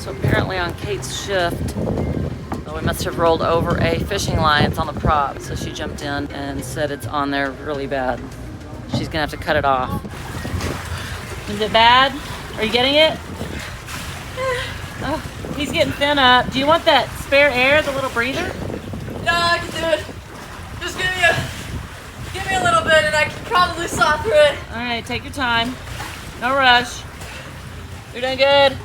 So apparently on Kate's shift, we must have rolled over a fishing line. It's on the prop, so she jumped in and said it's on there really bad. She's gonna have to cut it off. Is it bad? Are you getting it? Oh, he's getting thin up. Do you want that spare air, the little breather? No, I can do it. Just give me a little bit and I can probably saw through it. All right, take your time. No rush. You're doing good.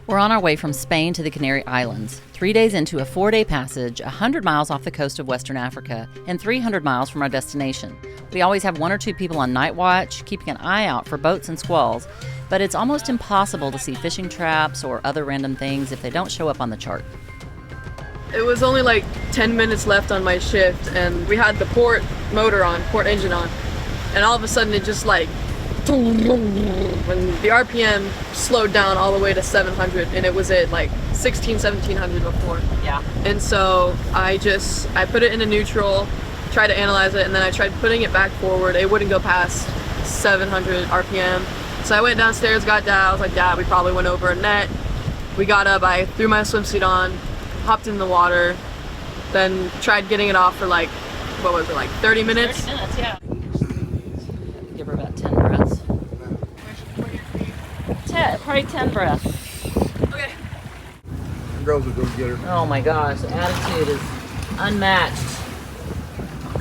We're on our way from Spain to the Canary Islands, 3 days into a 4-day passage, 100 miles off the coast of Western Africa, and 300 miles from our destination. We always have 1 or 2 people on night watch, keeping an eye out for boats and squalls, but it's almost impossible to see fishing traps or other random things if they don't show up on the chart. It was only like 10 minutes left on my shift and we had the port motor on, port engine on, and all of a sudden it just like when the RPM slowed down all the way to 700 and it was at like 1700 before. Yeah. And so I put it into neutral, tried to analyze it, and then I tried putting it back forward. It wouldn't go past 700 RPM. So I went downstairs, got Dad. I was like, Dad, we probably went over a net. We got up, I threw my swimsuit on, hopped in the water, then tried getting it off for like, what was it, like 30 minutes? 30 minutes, yeah. Give her about 10 breaths. Probably 10 breaths. Okay. The girls will go get her. Oh my gosh, the attitude is unmatched.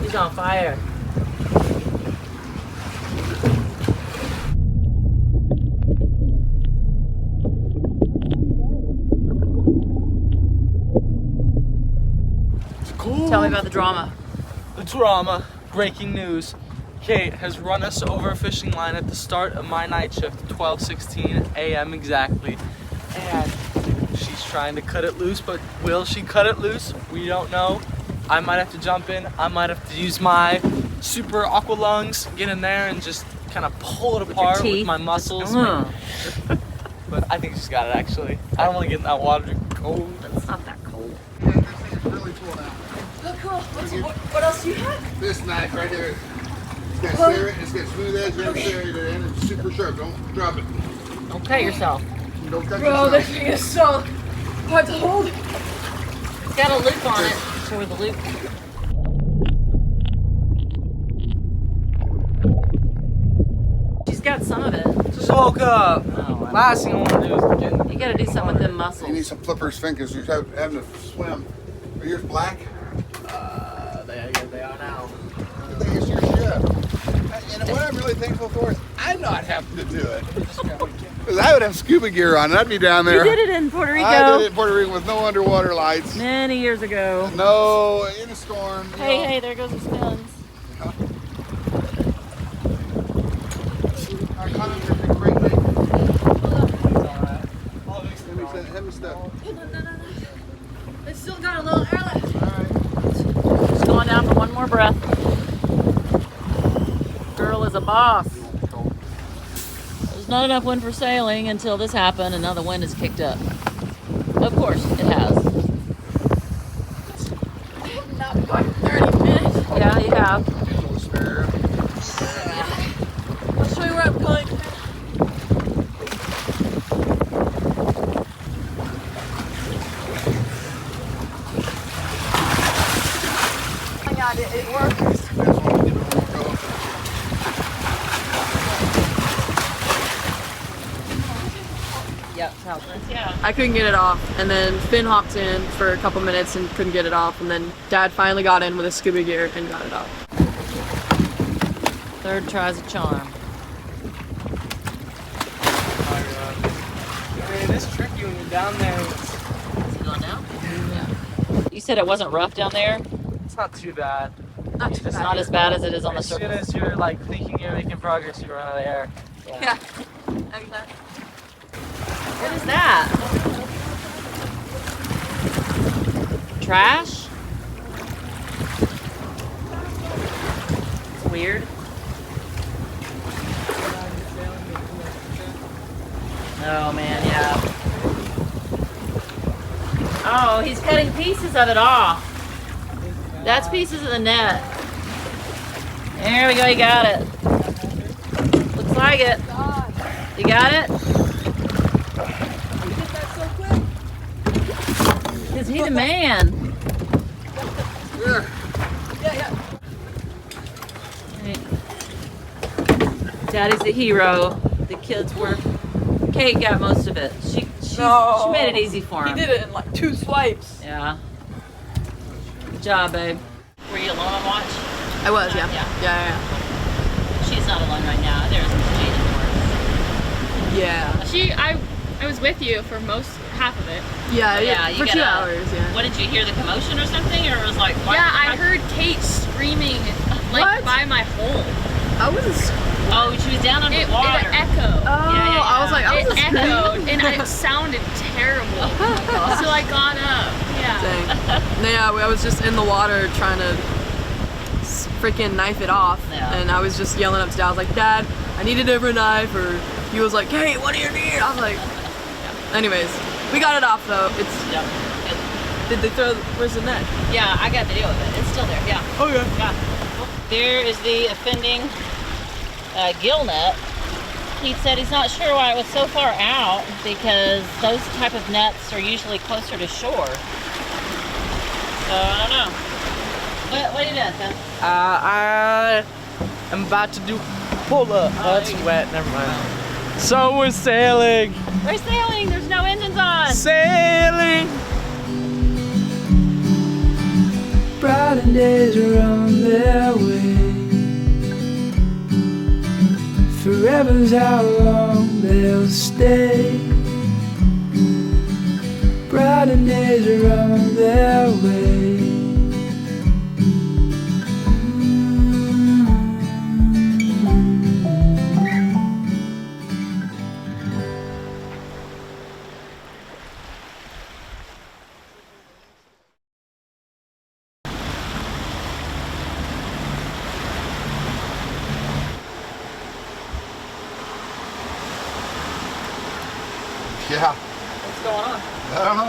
He's on fire. It's cool. Tell me about the drama. The drama. Breaking news. Kate has run us over a fishing line at the start of my night shift, 12:16 a.m. exactly. And she's trying to cut it loose, but will she cut it loose? We don't know. I might have to jump in. I might have to use my super aqua lungs, get in there and just kind of pull it apart with my muscles. But I think she's got it actually. I don't want to get in that water cold. It's not that cold. Yeah, this thing is really cool now. Oh, cool. What else do you have? This knife right here. It's got serrated, it's got smooth edge and serrated, and it's super sharp. Don't drop it. Don't cut yourself. Don't cut Bro, yourself. this thing is so hard to hold. It's got a loop on it. Show her the loop. She's got some of it. Just woke up. Oh, Last thing I want to do is get you gotta do something with them You need muscles. some flippers, fingers. You're having to swim. Are yours black? they are now. I think it's your ship. And what I'm really thankful for is I'm not having to do it. Because I would have scuba gear on and I'd be down there. You did it in Puerto Rico. I did it in Puerto Rico with no underwater lights. Many years ago. No, in a storm. you Hey, know. hey, there goes the spins. Our comments are big break. Heavy stuff. No. I still got a little air left. Alright. Just going down for one more breath. Girl is a boss. There's not enough wind for sailing until this happened, and now the wind is kicked up. Of course, it has. Not quite 30 minutes. Yeah, you have. Little spare. I'll show you where I'm going. Oh my God, it works. Yep, yeah. I couldn't get it off, and then Finn hopped in for a couple minutes and couldn't get it off, and then Dad finally got in with his scuba gear and got it off. Third tries a charm. Man, it's tricky when you're down there. Is it going down? Yeah. You said it wasn't rough down there? It's not too bad. Not too It's bad. not as bad as it is on the As soon surface. as you're like thinking you're making progress, you run out of air. Yeah. Exactly. What is that? Trash? It's weird. Oh man, yeah. Oh, he's cutting pieces of it off. That's pieces of the net. There we go, you got it. Looks like it. You got it? You did that so quick. Is he the man? Yeah. Yeah. Daddy's the hero. The kids were. Kate got most of it. She made it easy for He him. did it in like 2 swipes. Yeah. Good job, babe. Were you alone on watch? I was, yeah. Yeah. Yeah. She's not alone right now. There's Jade Yeah. I was with you for half of it. Yeah, Yeah, you for 2 gotta- hours, yeah. What did you hear? The commotion or something, or it was like? Yeah, I heard Kate screaming like What? by my hole. I wasn't. Oh, she was down It underwater. echoed. Oh, yeah. I was like, I It was echoed and it sounded terrible. So I got up. Yeah. Dang. Yeah, I was just in the water trying to freaking knife it off, Yeah. and I was just yelling up to Dad. I was like, Dad, I need a different knife, or he was like, Hey, what do you need? I was like, anyways, we got it off though. It's. Yep. Did they throw? Where's the net? Yeah, I got video of it. It's still there. Yeah. Oh yeah. Yeah. There is the offending gill net. Keith said he's not sure why it was so far out because those type of nets are usually closer to shore. So I don't know. What are you doing, son? I am about to do pull up. Oh, it's wet. Never mind. So we're sailing. We're sailing. There's no engines on. Sailing. Bright days are on their way. Forever's how long they'll stay. Bright days are on their way. Yeah. What's going on? I don't know.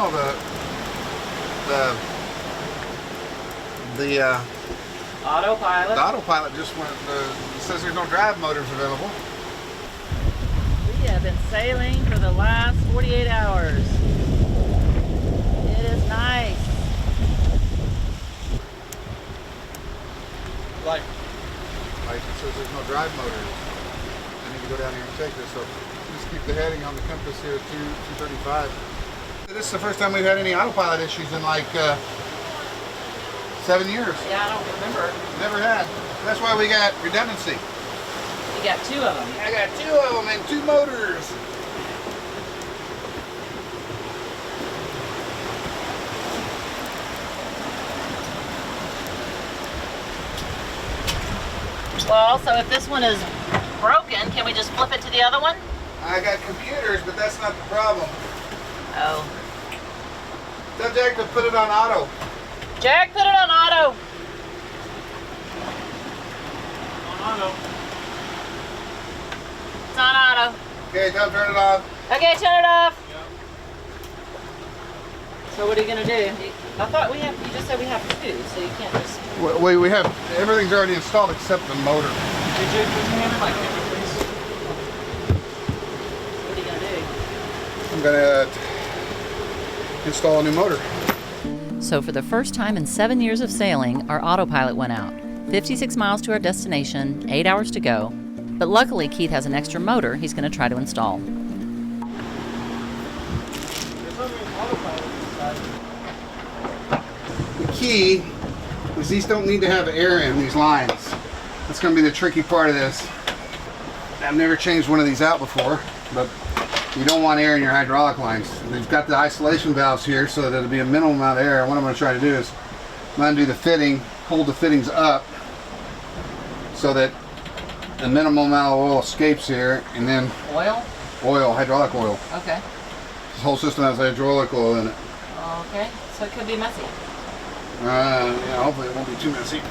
The autopilot just went. It says there's no drive motors available. We have been sailing for the last 48 hours. It is nice. Like it says there's no drive motors. I need to go down here and check this. So just keep the heading on the compass here at 235. This is the first time we've had any autopilot issues in like 7 years. Yeah, I don't remember. Never had. That's why we got redundancy. You got 2 of them. I got 2 of them and 2 motors. Well, so if this one is broken, can we just flip it to the other one? I got computers, but that's not the problem. Oh. Tell Jack to put it on auto. Jack, put it on auto. It's on auto. Okay, tell him to turn it off. Okay, turn it off. So what are you gonna do? I thought you just said we have 2, so you can't just. We have everything's already installed except the motor. DJ, put your hand in my picture, please. What are you gonna do? I'm gonna install a new motor. So for the first time in 7 years of sailing, our autopilot went out. 56 miles to our destination, 8 hours to go. But luckily, Keith has an extra motor he's going to try to install. The key is these don't need to have air in these lines. That's going to be the tricky part of this. I've never changed one of these out before, but you don't want air in your hydraulic lines. They've got the isolation valves here so that it'll be a minimal amount of air. What I'm going to try to do is I'm going to do the fitting, hold the fittings up so that a minimal amount of oil escapes here, and then Oil? hydraulic oil. Okay. This whole system has hydraulic oil in it. Okay. So it could be messy. Yeah, hopefully it won't be too messy.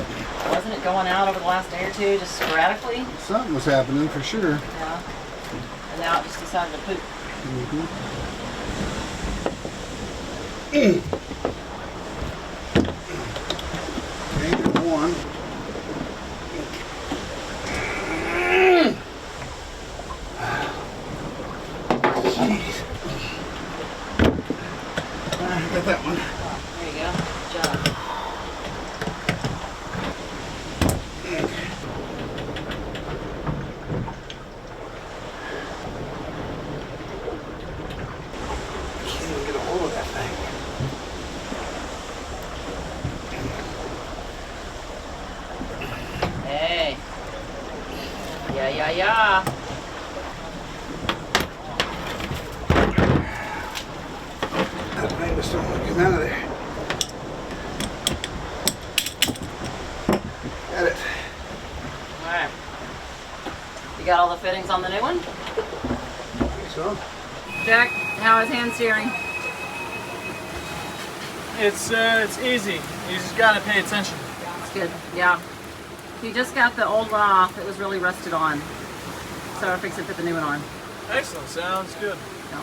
Wasn't it going out over the last day or 2 just sporadically? Something was happening for sure. Yeah. And now it just decided to poop. Okay, there's one. yeah. That light was still getting out of there. Got it. All right. You got all the fittings on the new one? I think so. Jack, how is hand steering? It's easy. You just gotta pay attention. It's good, yeah. He just got the old one off. It was really rusted on. So I fixed it, put the new one on. Excellent. Sounds good. Yeah.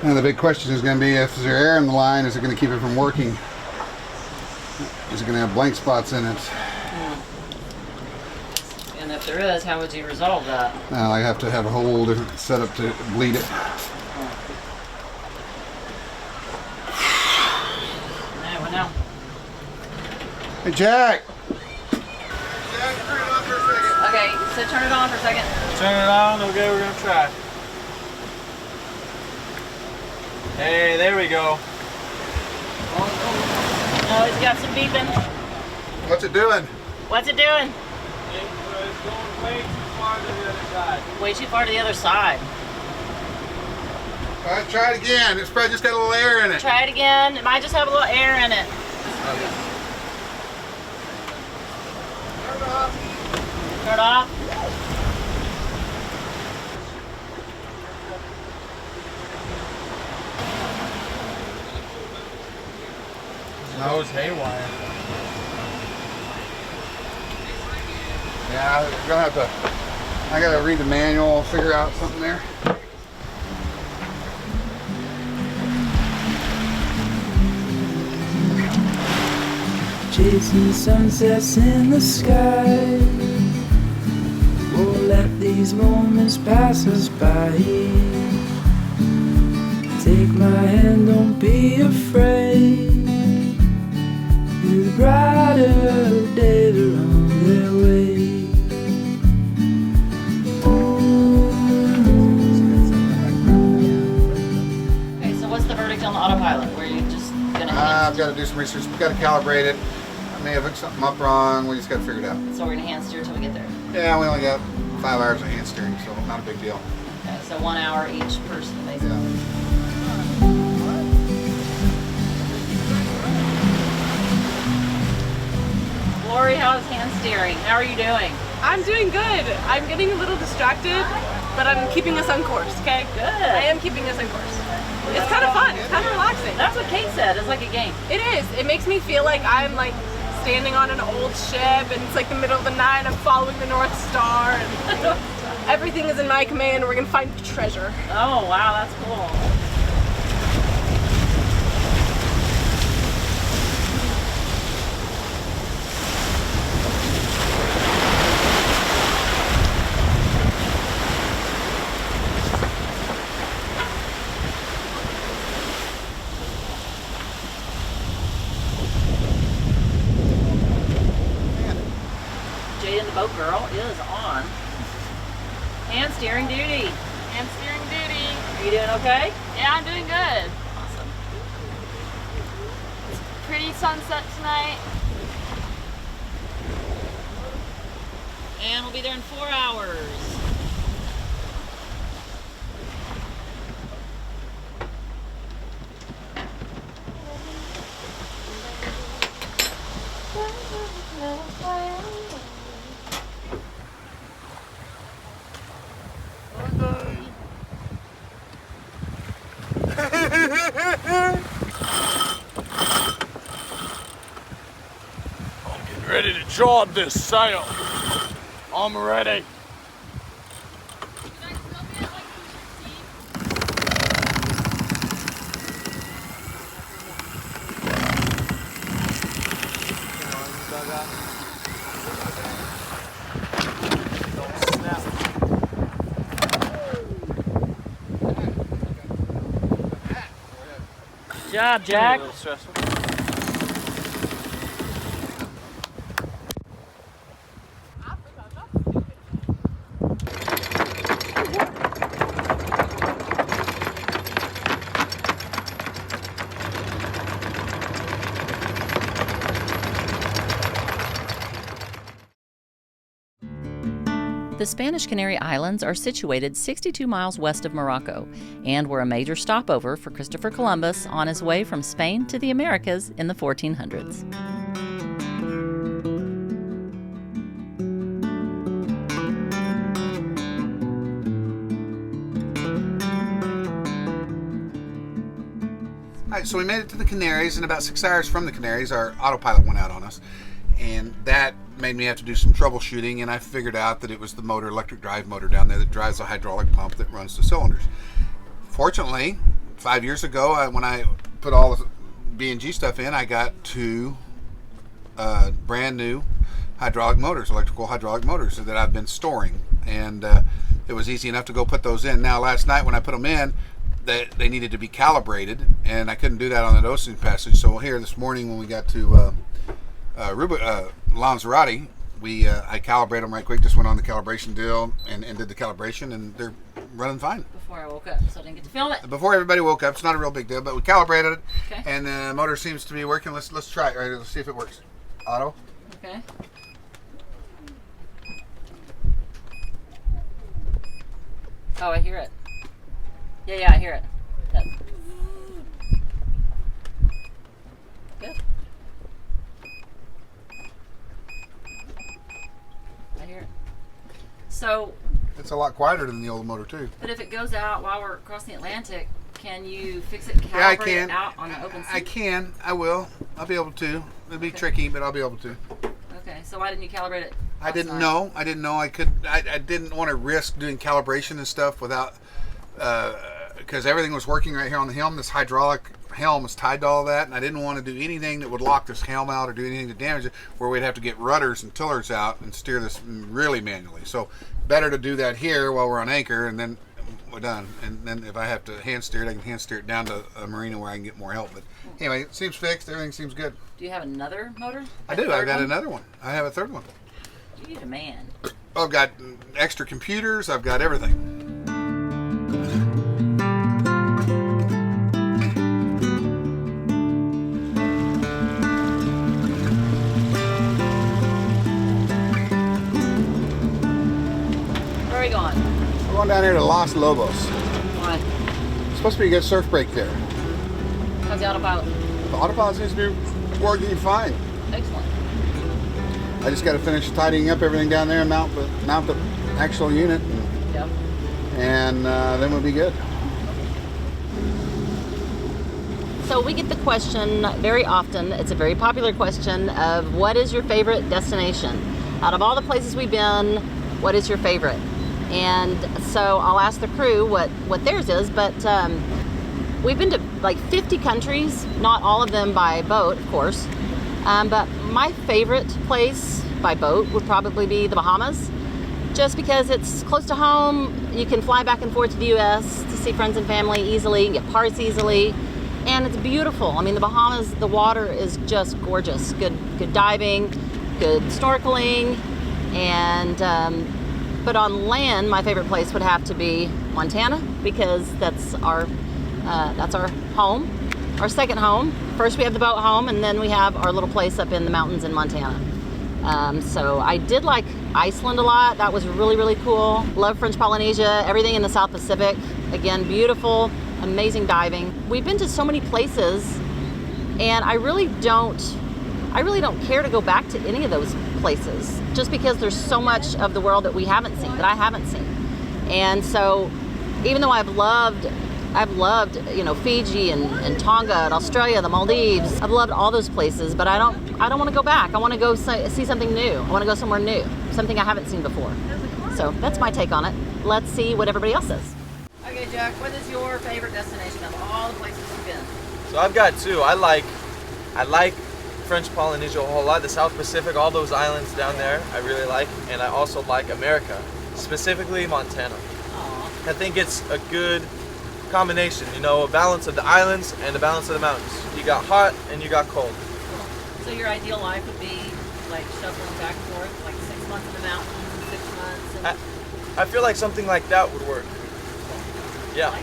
Now the big question is going to be, if there's air in the line, is it going to keep it from working? Is it going to have blank spots in it? And if there is, how would you resolve that? Now I have to have a whole different setup to bleed it. Yeah, well, now. Hey Jack! Okay, so turn it on for a second. Turn it on. Okay, we're gonna try. Hey, there we go. Oh, it's got some beeping. What's it doing? What's it doing? It's going way too far to the other side. Way too far to the other side. All right, try it again. It's probably just got a little air in it. Try it again. It might just have a little air in it. Turn it off. Turn it off. Nose haywire. Yeah, we're gonna have to. I gotta read the manual, figure out something there. Chasing sunsets in the sky. Won't let these moments pass us by. Take my hand, don't be afraid. The brighter days are on their way. Okay, so what's the verdict on the autopilot? Where you just gonna I've got to do some research. We've got to calibrate it. I may have hooked something up wrong. We just got to figure it out. So we're gonna hand steer till we get there. Yeah, we only got 5 hours of hand steering, so not a big deal. Okay, so 1 hour each person, basically. Yeah. Lori, how's hand steering? How are you doing? I'm doing good. I'm getting a little distracted, but I'm keeping us on course, okay? Good. I am keeping us on course. It's kind of fun. It's kind of relaxing. That's what Kate said. It's like a game. It is. It makes me feel like I'm like standing on an old ship and it's like the middle of the night. I'm following the North Star and everything is in my command. We're gonna find treasure. Oh, wow, that's cool. Boat girl is on hand steering duty. Hand steering duty. Are you doing okay? Yeah, I'm doing good. Awesome. Pretty sunset tonight. And we'll be there in 4 hours. Ready to charge this sail. I'm ready. Good job, Jack. A little stressful. The Spanish Canary Islands are situated 62 miles west of Morocco and were a major stopover for Christopher Columbus on his way from Spain to the Americas in the 1400s. All right, so we made it to the Canaries, and about 6 hours from the Canaries, our autopilot went out on us, and that made me have to do some troubleshooting, and I figured out that it was the motor, electric drive motor down there that drives the hydraulic pump that runs the cylinders. Fortunately, 5 years ago, when I put all the B&G stuff in, I got 2 brand new hydraulic motors, electrical hydraulic motors that I've been storing, and it was easy enough to go put those in. Now, last night when I put them in, they needed to be calibrated, and I couldn't do that on the dosing passage. So here this morning when we got to Lanzarote, I calibrated them right quick, just went on the calibration deal and did the calibration, and they're running fine. Before I woke up, so I didn't get to film it. Before everybody woke up, it's not a real big deal, but we calibrated it, Okay. and the motor seems to be working. Let's try it. Right, let's see if it works. Auto. Okay. Oh, I hear it. Yeah, I hear it. Good. I hear it. So, It's a lot quieter than the old motor too. but if it goes out while we're crossing the Atlantic, can you fix it and Yeah, I calibrate can. it out on the open sea? I can. I will. I'll be able to. It'll be tricky, but I'll be able to. Okay, so why didn't you calibrate it? I didn't know. I could. I didn't want to risk doing calibration and stuff without, because everything was working right here on the helm. This hydraulic helm was tied to all that, and I didn't want to do anything that would lock this helm out or do anything to damage it, where we'd have to get rudders and tillers out and steer this really manually. So better to do that here while we're on anchor, and then we're done. And then if I have to hand steer it, I can hand steer it down to a marina where I can get more help. But anyway, it seems fixed. Everything seems good. Do you have another motor? I do. I've got another one. I have a third one. You're a man. I've got extra computers. I've got everything. Where are we going? We're going down here to Los Lobos. Why? It's supposed to be a good surf break there. How's the autopilot? The autopilot seems to be working fine. Excellent. I just got to finish tidying up everything down there and mount the actual unit, Yep. and then we'll be good. So we get the question very often, it's a very popular question of what is your favorite destination? Out of all the places we've been, what is your favorite? And so I'll ask the crew what theirs is, but we've been to like 50 countries, not all of them by boat, of course. But my favorite place by boat would probably be the Bahamas, just because it's close to home. You can fly back and forth to the U.S. to see friends and family easily, and get parts easily, and it's beautiful. I mean, the Bahamas, the water is just gorgeous. Good diving, good snorkeling, and but on land, my favorite place would have to be Montana, because that's our home. Our second home. First we have the boat home, and then we have our little place up in the mountains in Montana. So I did like Iceland a lot. That was really, really cool. Love French Polynesia, everything in the South Pacific. Again, beautiful, amazing diving. We've been to so many places, and I really don't care to go back to any of those places, just because there's so much of the world that we haven't seen, that I haven't seen. And so even though I've loved, Fiji and Tonga and Australia, the Maldives. I've loved all those places, but I don't want to go back. I want to go see something new. I want to go somewhere new, something I haven't seen before. So that's my take on it. Let's see what everybody else says. Okay, Jack, what is your favorite destination of all the places you've been? So I've got 2. I like French Polynesia a whole lot. The South Pacific, all those islands down there, I really like. And I also like America, specifically Montana. Aww. I think it's a good combination, a balance of the islands and a balance of the mountains. You got hot and you got cold. So your ideal life would be like shuffling back and forth, like 6 months in the mountains and 6 months. And I feel like something like that would work. Yeah.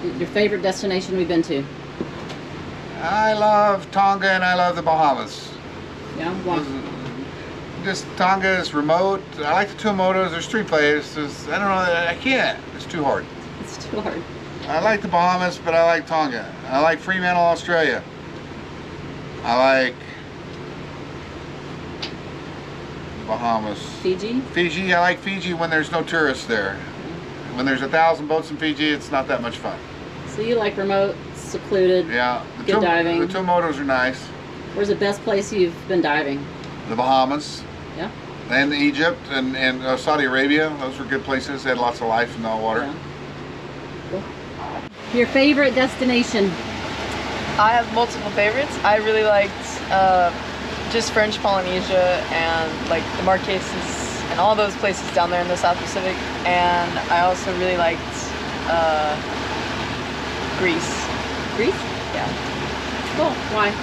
Your favorite destination we've been to? I love Tonga and I love the Bahamas. Yeah, why? This Tonga is remote. I like the Tuamotus. There's 3 places. I don't know. I can't. It's too hard. It's too hard. I like the Bahamas, but I like Tonga. I like Fremantle, Australia. I like Bahamas. Fiji? Fiji. I like Fiji when there's no tourists there. When there's 1,000 boats in Fiji, it's not that much fun. So you like remote, secluded, Yeah. good diving. The Tuamotus are nice. Where's the best place you've been diving? The Bahamas. Yeah. And Egypt and Saudi Arabia. Those were good places. They had lots of life in the water. Yeah. Cool. Your favorite destination? I have multiple favorites. I really liked just French Polynesia and like the Marquesas and all those places down there in the South Pacific. And I also really liked Greece. Greece? Yeah. Cool. Why?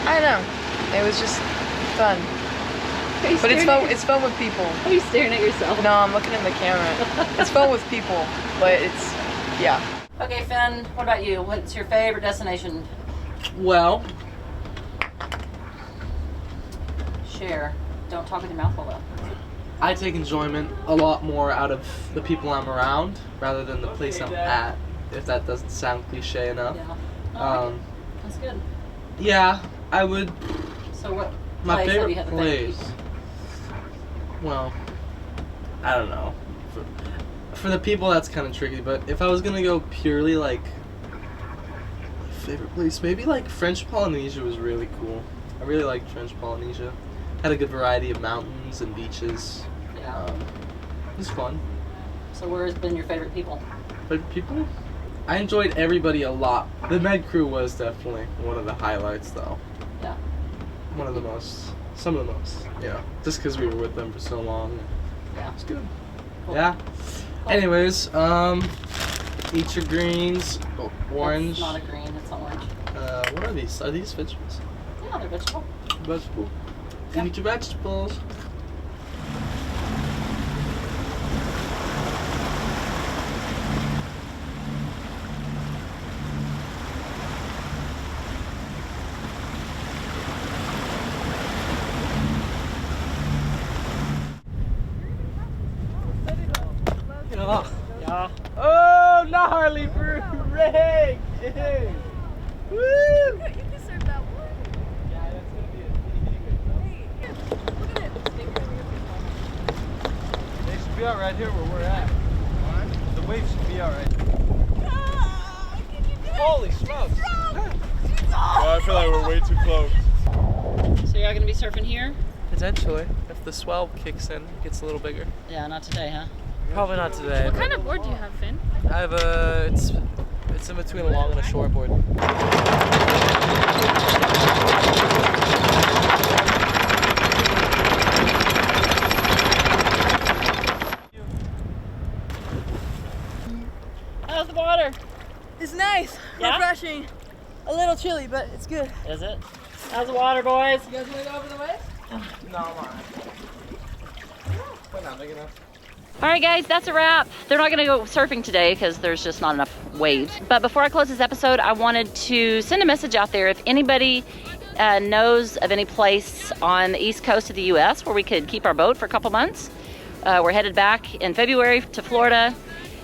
I don't know. It was just fun. But it's fun with people. Are you staring at yourself? No, I'm looking in the camera. It's fun with people, but it's, yeah. Okay, Finn, what about you? What's your favorite destination? Well, Share. Don't talk with your mouth full though. I take enjoyment a lot more out of the people I'm around rather than the place I'm at, if that doesn't sound cliche enough. Yeah. That's good. Yeah, I would. So what My place have you favorite had the favorite place. people? Well, I don't know. For the people, that's kind of tricky. But if I was gonna go purely like favorite place, maybe like French Polynesia was really cool. I really liked French Polynesia. Had a good variety of mountains and beaches. Yeah. It was fun. So where's been your favorite people? But people, I enjoyed everybody a lot. The Med crew was definitely one of the highlights, though. Yeah. One of the most, some of the most. Yeah. Just because we were with them for so long. Yeah. It's good. Cool. Yeah. Cool. Anyways, eat your greens. Oh, orange. It's not a green, it's orange. What are these? Are these vegetables? Yeah, they're vegetable. Vegetable. Yeah. Eat your vegetables. Yeah. Oh, gnarly brew rig! Woo! You can serve that one. Yeah, that's gonna be a Hey, look at it. They should be out right here where we're at. The waves should be out right here. Can you do it? Holy smokes! Oh, I feel like we're way too close. So you're gonna be surfing here? Potentially, if the swell kicks in, it gets a little bigger. Yeah, not today, huh? Probably not today. What kind of board do you have, Finn? I have a. It's in between a long and a short board. How's the water? It's nice. Yeah? Refreshing. A little chilly, but it's good. Is it? How's the water, boys? You guys want to go over the waves? No, I'm alright. But not big enough. All right, guys, that's a wrap. They're not gonna go surfing today because there's just not enough waves. But before I close this episode, I wanted to send a message out there. If anybody knows of any place on the east coast of the U.S. where we could keep our boat for a couple months, we're headed back in February to Florida,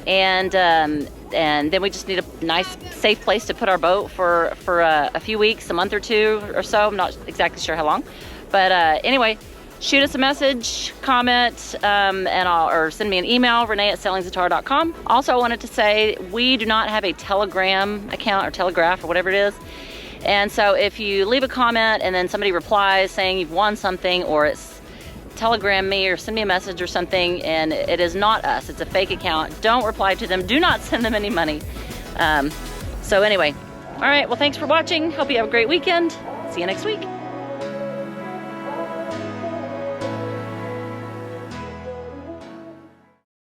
and then we just need a nice, safe place to put our boat for a few weeks, a month or two or so. I'm not exactly sure how long, but anyway. Shoot us a message, comment, or send me an email, Renee@sailingzatar.com. Also, I wanted to say we do not have a Telegram account or Telegraph or whatever it is. And so if you leave a comment and then somebody replies saying you've won something, or it's Telegram me or send me a message or something, and it is not us, it's a fake account, don't reply to them. Do not send them any money. So anyway, all right, well, thanks for watching. Hope you have a great weekend. See you next week.